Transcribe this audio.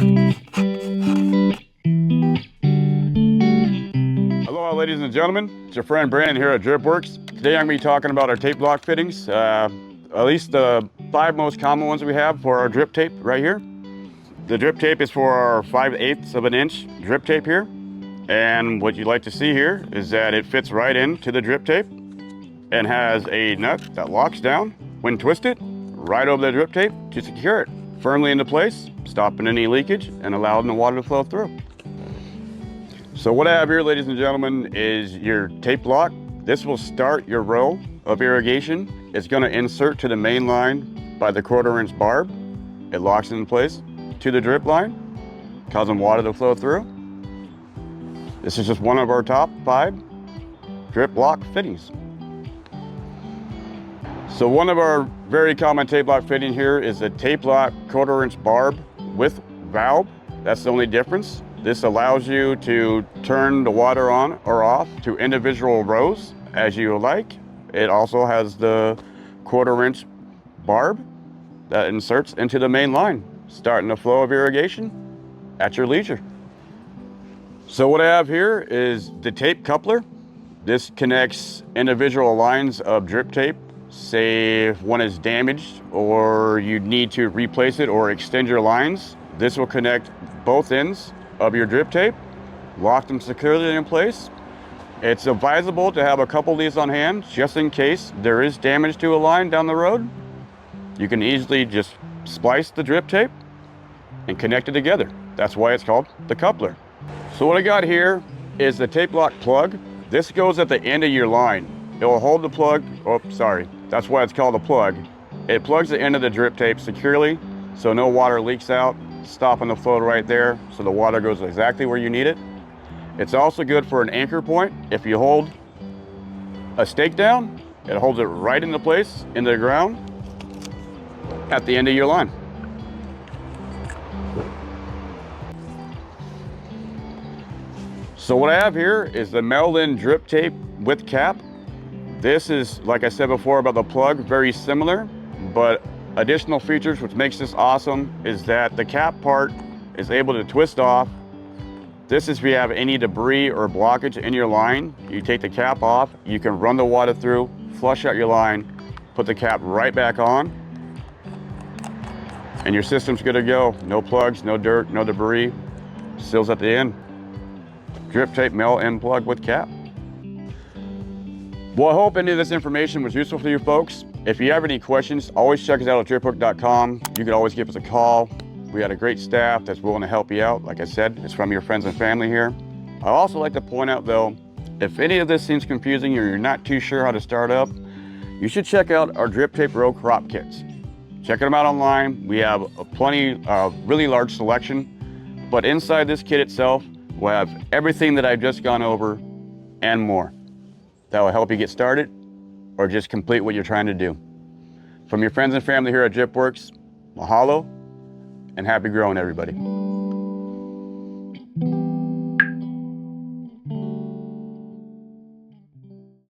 Hello, ladies and gentlemen. It's your friend Brandon here at DripWorks. Today I'm going to be talking about our tape lock fittings, at least the 5 most common ones we have for our drip tape right here. The drip tape is for our 5/8 of an inch drip tape here. And what you'd like to see here is that it fits right into the drip tape and has a nut that locks down when twisted right over the drip tape to secure it firmly into place, stopping any leakage and allowing the water to flow through. So what I have here, ladies and gentlemen, is your tape lock. This will start your row of irrigation. It's going to insert to the main line by the 1/4 inch barb. It locks in place to the drip line, causing water to flow through. This is just one of our top 5 drip lock fittings. So one of our very common tape lock fitting here is a tape lock 1/4 inch barb with valve. That's the only difference. This allows you to turn the water on or off to individual rows as you like. It also has the 1/4 inch barb that inserts into the main line, starting the flow of irrigation at your leisure. So what I have here is the tape coupler. This connects individual lines of drip tape. Say if one is damaged or you need to replace it or extend your lines, this will connect both ends of your drip tape, lock them securely in place. It's advisable to have a couple of these on hand just in case there is damage to a line down the road. You can easily just splice the drip tape and connect it together. That's why it's called the coupler. So what I got here is the tape lock plug. This goes at the end of your line. It will hold the plug, that's why it's called a plug. It plugs the end of the drip tape securely so no water leaks out, stopping the flow right there so the water goes exactly where you need it. It's also good for an anchor point. If you hold a stake down, it holds it right into place into the ground at the end of your line. So what I have here is the meld-in drip tape with cap. This is, like I said before about the plug, very similar, but additional features which makes this awesome is that the cap part is able to twist off. This is if you have any debris or blockage in your line, you take the cap off, you can run the water through, flush out your line, put the cap right back on, and your system's good to go. No plugs, no dirt, no debris, seals at the end. Drip tape melt-in plug with cap. Well, I hope any of this information was useful for you folks. If you have any questions, always check us out at dripworks.com. You can always give us a call. We had a great staff that's willing to help you out. Like I said, it's from your friends and family here. I also like to point out though, if any of this seems confusing or you're not too sure how to start up, you should check out our drip tape row crop kits. Check them out online. We have a really large selection, but inside this kit itself, we'll have everything that I've just gone over and more. That will help you get started or just complete what you're trying to do. From your friends and family here at DripWorks, mahalo and happy growing, everybody.